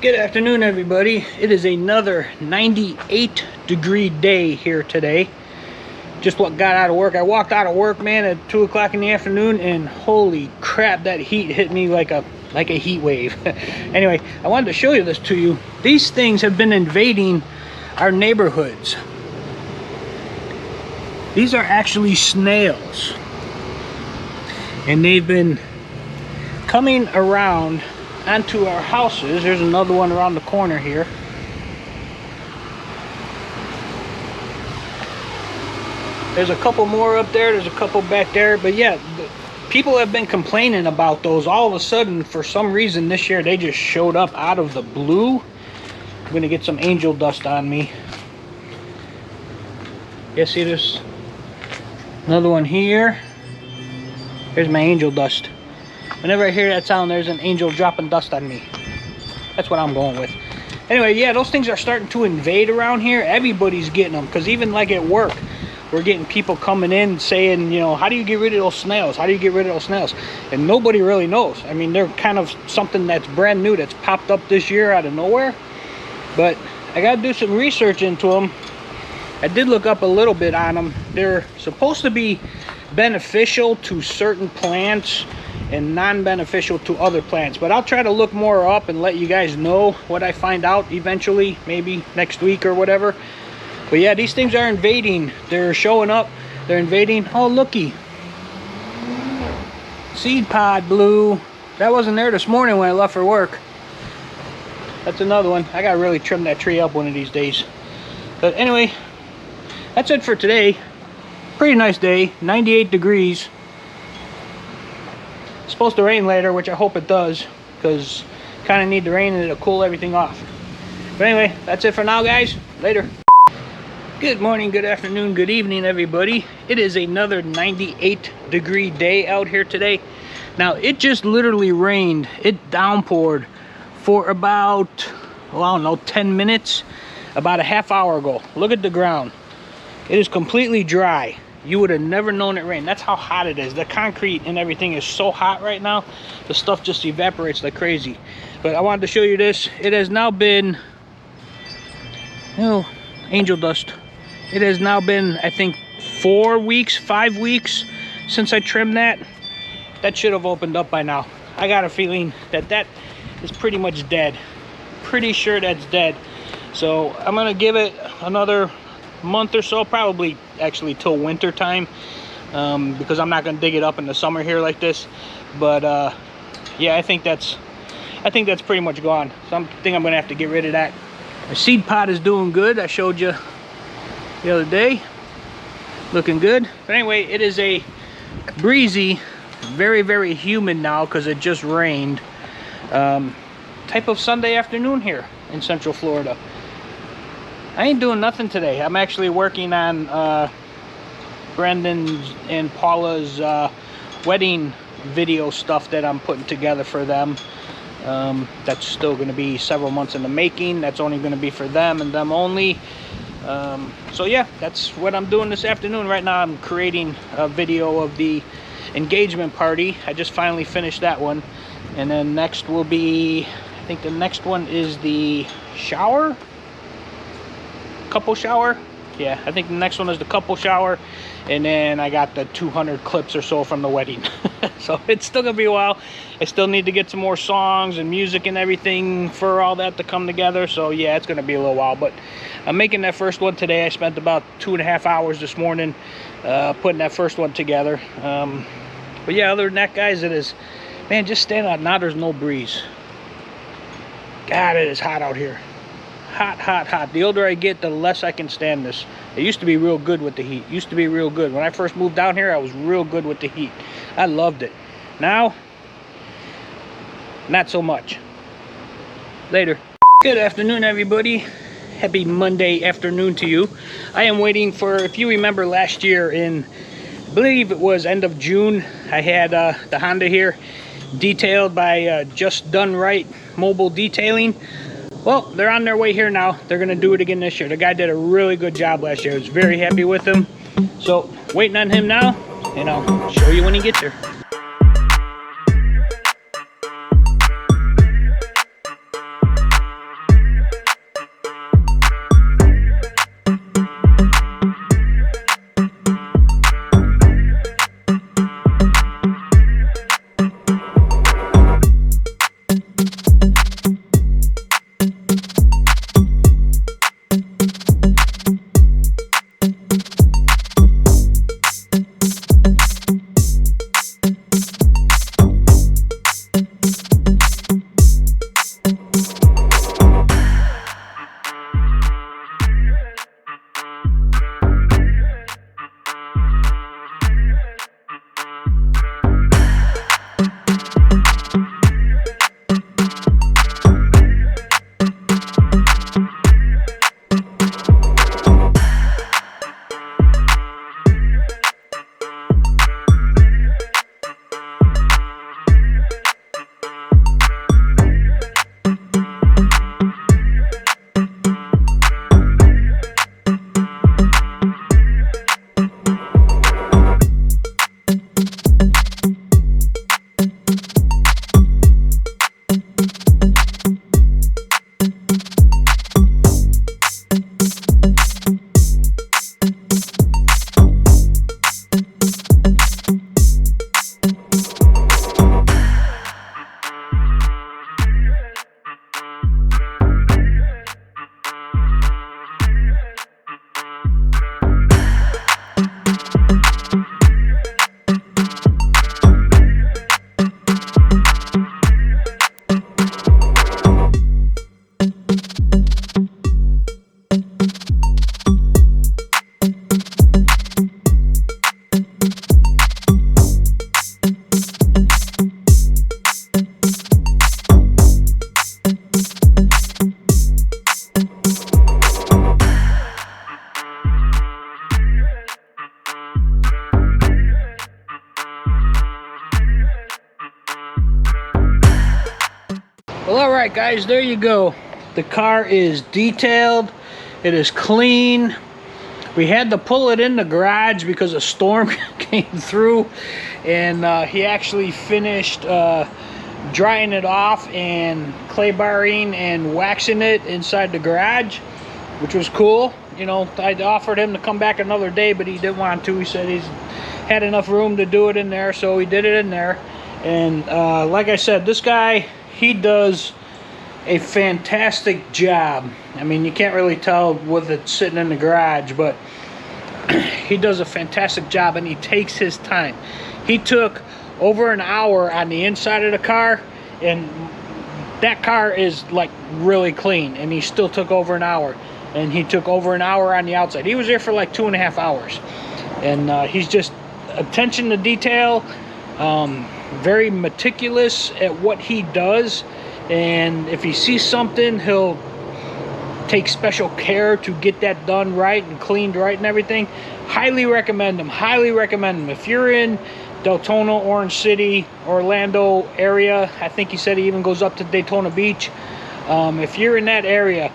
Good afternoon, everybody. It is another 98-degree day here today. Just got out of work. I walked out of work, man, at 2 o'clock in the afternoon, and holy crap, that heat hit me like a heat wave. Anyway, I wanted to show you this to you. These things have been invading our neighborhoods. These are actually snails, and they've been coming around onto our houses. There's another one around the corner here. There's a couple more up there. There's a couple back there. But yeah, people have been complaining about those. All of a sudden, for some reason this year, they just showed up out of the blue. I'm gonna get some angel dust on me. Yeah, see this? Another one here. Here's my angel dust. Whenever I hear that sound, there's an angel dropping dust on me. That's what I'm going with. Anyway, yeah, those things are starting to invade around here. Everybody's getting them, because even like at work, we're getting people coming in saying, you know, how do you get rid of those snails? How do you get rid of those snails? And nobody really knows. I mean, they're kind of something that's brand new, that's popped up this year out of nowhere. But I got to do some research into them. I did look up a little bit on them. They're supposed to be beneficial to certain plants and non-beneficial to other plants, but I'll try to look more up and let you guys know what I find out eventually, maybe next week or whatever. But yeah, these things are invading. They're showing up. They're invading. Oh, looky, seed pod blue. That wasn't there this morning when I left for work. That's another one. I gotta really trim that tree up one of these days. But anyway, that's it for today. Pretty nice day, 98 degrees. It's supposed to rain later, which I hope it does, because kind of need the rain and it'll cool everything off. But anyway, that's it for now, guys. Later. Good morning, good afternoon, good evening, everybody. It is another 98-degree day out here today. Now, it just literally rained. It downpoured for about, well, I don't know, 10 minutes, about a half hour ago. Look at the ground. It is completely dry. You would have never known it rained. That's how hot it is. The concrete and everything is so hot right now. The stuff just evaporates like crazy. But I wanted to show you this. It has now been, oh, angel dust. It has now been, I think, 4 weeks, 5 weeks since I trimmed that. That should have opened up by now. I got a feeling that that is pretty much dead. Pretty sure that's dead. So I'm gonna give it another month or so, probably actually till winter time, because I'm not going to dig it up in the summer here like this. But yeah, I think that's pretty much gone. So I think I'm going to have to get rid of that. The seed pod is doing good. I showed you the other day, looking good. But anyway, it is a breezy, very, very humid now because it just rained, type of Sunday afternoon here in Central Florida. I ain't doing nothing today. I'm actually working on Brendan's and Paula's wedding video stuff that I'm putting together for them. That's still going to be several months in the making. That's only going to be for them and them only. So yeah, that's what I'm doing this afternoon. Right now I'm creating a video of the engagement party. I just finally finished that one. And then next will be, I think the next one is the shower. Couple shower. Yeah, I think the next one is the couple shower, and then I got the 200 clips or so from the wedding. So it's still gonna be a while. I still need to get some more songs and music and everything for all that to come together. So yeah, it's gonna be a little while, but I'm making that first one today. I spent about 2.5 hours this morning putting that first one together. But yeah, other than that, guys, it is, man, just stand out. Now there's no breeze. God, it is hot out here. Hot, hot, hot. The older I get, the less I can stand this. It used to be real good with the heat. Used to be real good. When I first moved down here, I was real good with the heat. I loved it. Now, not so much. Later. Good afternoon, everybody. Happy Monday afternoon to you. I am waiting for, if you remember last year in, I believe it was end of June, I had the Honda here detailed by Just Done Right Mobile Detailing. Well, they're on their way here now. They're going to do it again this year. The guy did a really good job last year. I was very happy with him. So, waiting on him now, and I'll show you when he gets here. Alright guys, there you go. The car is detailed. It is clean. We had to pull it in the garage because a storm came through, and he actually finished drying it off and clay barring and waxing it inside the garage, which was cool. You know, I offered him to come back another day, but he didn't want to. He said he's had enough room to do it in there, so he did it in there. And like I said, this guy, he does a fantastic job. I mean, you can't really tell with it sitting in the garage, but he does a fantastic job, and he takes his time. He took over an hour on the inside of the car, and that car is like really clean, and he still took over an hour. And he took over an hour on the outside. He was there for like 2.5 hours. And he's just attention to detail, very meticulous at what he does. And if he sees something, he'll take special care to get that done right and cleaned right and everything. Highly recommend him. Highly recommend him. If you're in Deltona, Orange City, Orlando area, I think he said he even goes up to Daytona Beach. If you're in that area,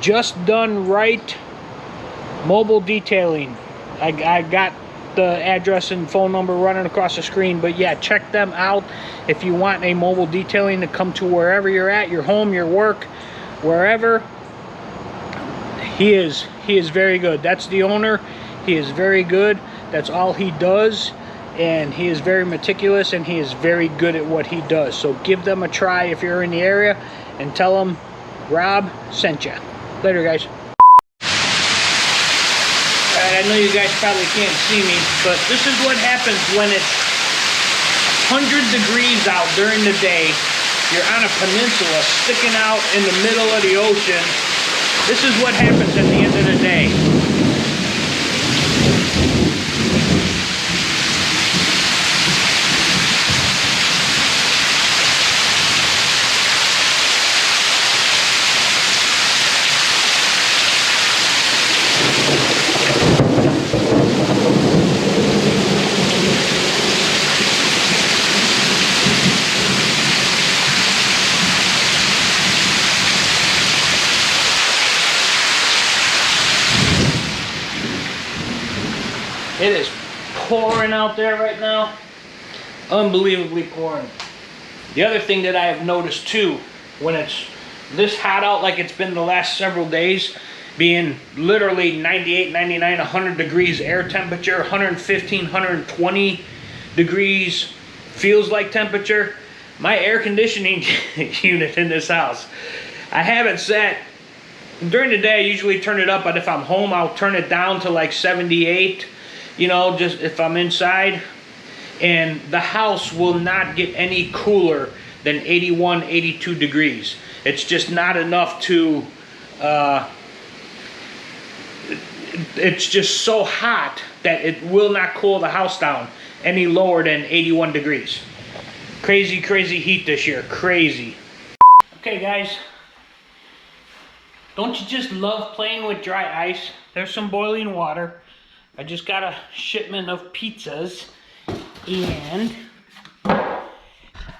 just done right mobile detailing. I got the address and phone number running across the screen, but yeah, check them out if you want a mobile detailing to come to wherever you're at, your home, your work, wherever. He is very good. That's the owner. He is very good. That's all he does, and he is very meticulous, and he is very good at what he does. So give them a try if you're in the area, and tell them Rob sent you. Later, guys. Alright, I know you guys probably can't see me, but this is what happens when it's 100 degrees out during the day. You're on a peninsula sticking out in the middle of the ocean. This is what happens at the end of the day. It is pouring out there right now. Unbelievably pouring. The other thing that I have noticed too, when it's this hot out like it's been the last several days, being literally 98, 99, 100 degrees air temperature, 115, 120 degrees feels like temperature, my air conditioning unit in this house, I have it set. During the day I usually turn it up, but if I'm home I'll turn it down to like 78. You know, just if I'm inside, and the house will not get any cooler than 81, 82 degrees. It's just not enough to, it's just so hot that it will not cool the house down any lower than 81 degrees. Crazy, crazy heat this year, crazy. Okay guys, don't you just love playing with dry ice? There's some boiling water. I just got a shipment of pizzas, and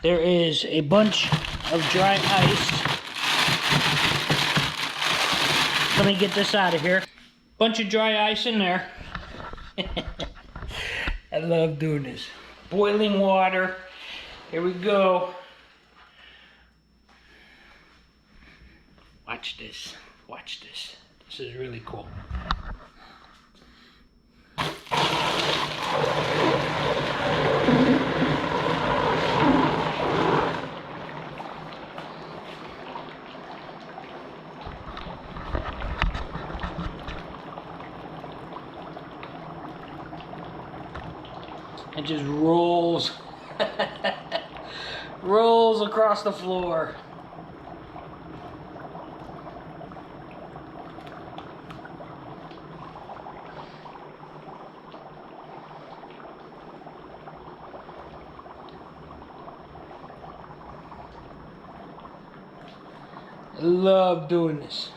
there is a bunch of dry ice. Let me get this out of here. Bunch of dry ice in there. I love doing this. Boiling water. Here we go. Watch this. Watch this. This is really cool. It just rolls rolls across the floor. I love doing this.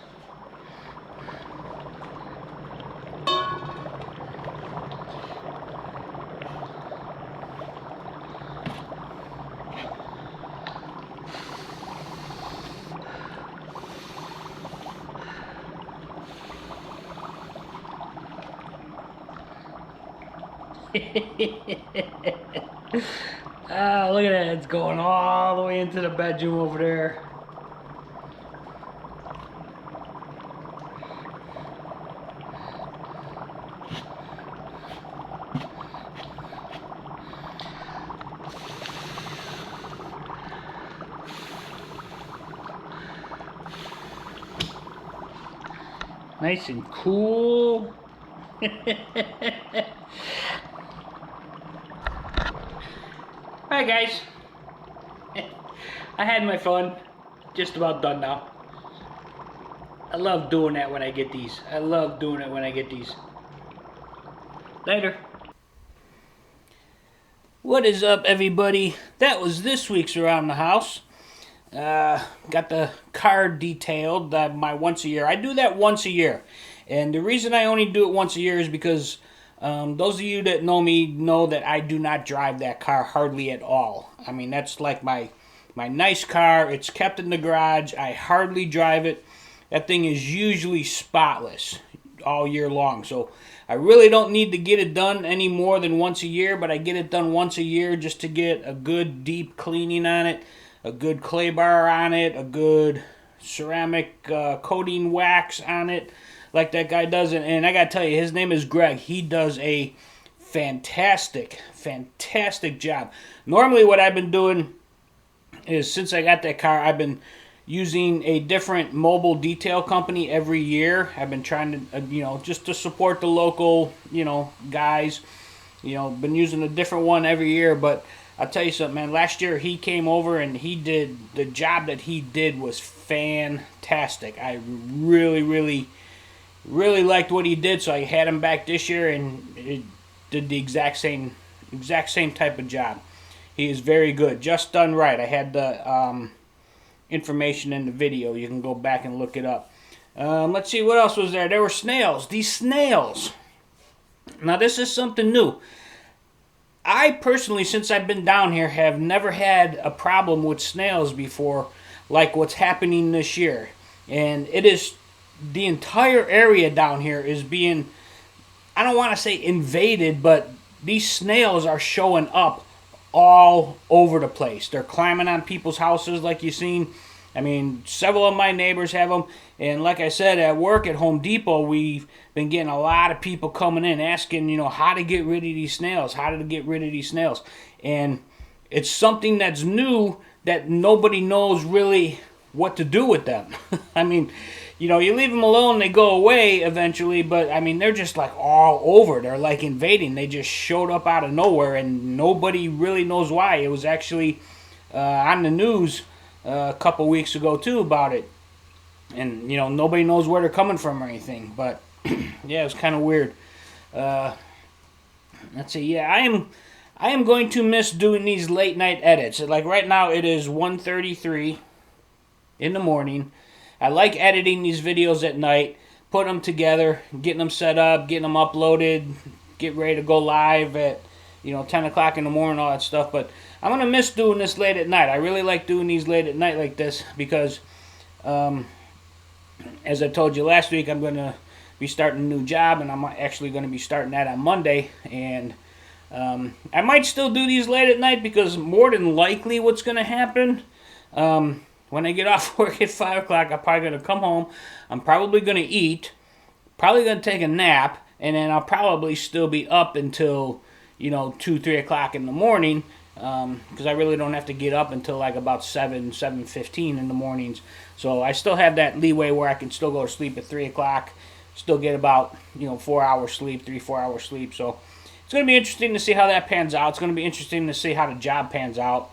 Ah, look at that. It's going all the way into the bedroom over there. Nice and cool. Alright guys, I had my fun, just about done now. I love doing that when I get these. I love doing it when I get these. Later. What is up everybody? That was this week's Around the House. Got the car detailed, my once a year. I do that once a year. And the reason I only do it once a year is because those of you that know me know that I do not drive that car hardly at all. I mean, that's like my nice car. It's kept in the garage. I hardly drive it. That thing is usually spotless all year long. So I really don't need to get it done any more than once a year, but I get it done once a year just to get a good deep cleaning on it, a good clay bar on it, a good ceramic coating wax on it, like that guy does. And I gotta tell you, his name is Greg. He does a fantastic job. Normally what I've been doing is, since I got that car, I've been using a different mobile detail company every year. I've been trying to, just to support the local, guys. Been using a different one every year. But I'll tell you something, man. Last year he came over and he did, the job that he did was fantastic. I really liked what he did, so I had him back this year, and it did the exact same type of job. He is very good, just done right. I had the information in the video. You can go back and look it up. Let's see, what else was there? There were snails. These snails. Now this is something new. I personally, since I've been down here, have never had a problem with snails before, like what's happening this year. And it is, the entire area down here is being, I don't want to say invaded, but these snails are showing up all over the place. They're climbing on people's houses like you've seen. I mean, several of my neighbors have them. And like I said, at work at Home Depot, we've been getting a lot of people coming in asking, how to get rid of these snails, And it's something that's new that nobody knows really what to do with them. I mean, you leave them alone, they go away eventually, but I mean, they're just like all over. They're like invading. They just showed up out of nowhere, and nobody really knows why. It was actually on the news a couple weeks ago too about it, and nobody knows where they're coming from or anything. But yeah, it's kind of weird. Let's see. Yeah, I am going to miss doing these late night edits. Like right now, it is 1:33 in the morning. I like editing these videos at night, putting them together, getting them set up, getting them uploaded, get ready to go live at 10 o'clock in the morning, all that stuff. But I'm going to miss doing this late at night. I really like doing these late at night like this because, as I told you last week, I'm going to be starting a new job, and I'm actually going to be starting that on Monday. And I might still do these late at night because more than likely what's going to happen, when I get off work at 5 o'clock, I'm probably going to come home. I'm probably going to eat, probably going to take a nap, and then I'll probably still be up until, 2, 3 o'clock in the morning, because I really don't have to get up until like about 7:15 in the mornings. So I still have that leeway where I can still go to sleep at 3 o'clock, still get about, 4 hours sleep, 4 hours sleep. So it's going to be interesting to see how that pans out. It's going to be interesting to see how the job pans out.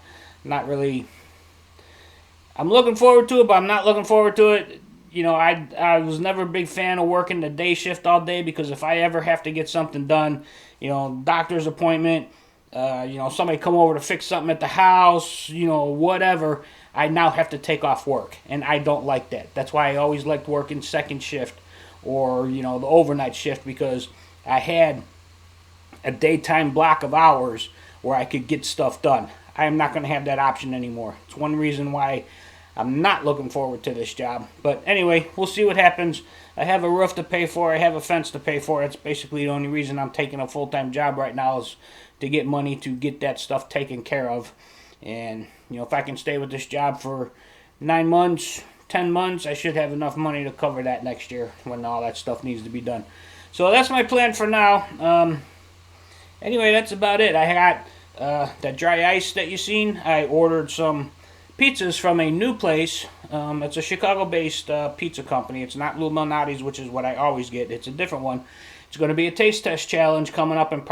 I'm looking forward to it, but I'm not looking forward to it. I was never a big fan of working the day shift all day, because if I ever have to get something done, doctor's appointment, somebody come over to fix something at the house, whatever, I now have to take off work, and I don't like that. That's why I always liked working second shift or, the overnight shift, because I had a daytime block of hours where I could get stuff done. I am not going to have that option anymore. It's one reason why I'm not looking forward to this job. But anyway, we'll see what happens. I have a roof to pay for. I have a fence to pay for. That's basically the only reason I'm taking a full-time job right now, is to get money to get that stuff taken care of. And, you know, if I can stay with this job for 9 months, 10 months, I should have enough money to cover that next year when all that stuff needs to be done. So that's my plan for now. Anyway, that's about it. I got that dry ice that you seen. I ordered some pizzas from a new place. It's a Chicago-based pizza company. It's not Lou Malnati's, which is what I always get. It's a different one. It's going to be a taste test challenge coming up, and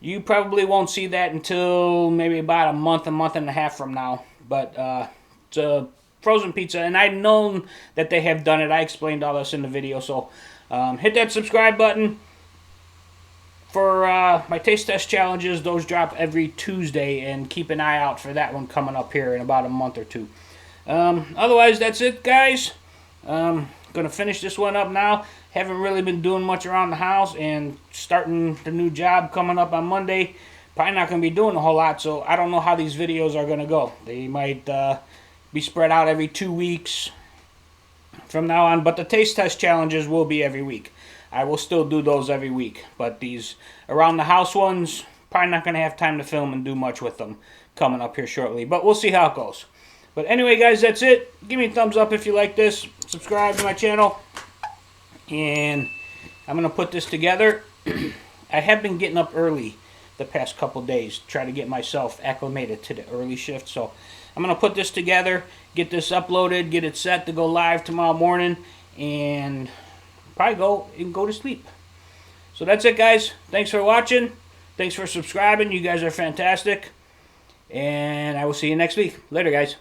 you probably won't see that until maybe about a month and a half from now. But it's a frozen pizza, and I've known that they have done it. I explained all this in the video, so hit that subscribe button for my taste test challenges. Those drop every Tuesday, and keep an eye out for that one coming up here in about a month or two. Otherwise, that's it, guys. Gonna finish this one up now. Haven't really been doing much around the house, and starting the new job coming up on Monday. Probably not gonna be doing a whole lot, so I don't know how these videos are gonna go. They might be spread out every 2 weeks from now on, but the taste test challenges will be every week. I will still do those every week, but these around the house ones, probably not going to have time to film and do much with them coming up here shortly, but we'll see how it goes. But anyway, guys, that's it. Give me a thumbs up if you like this. Subscribe to my channel, and I'm going to put this together. I have been getting up early the past couple days, try to get myself acclimated to the early shift, so I'm going to put this together, get this uploaded, get it set to go live tomorrow morning, and probably go to sleep. So that's it, guys. Thanks for watching. Thanks for subscribing. You guys are fantastic. And I will see you next week. Later, guys.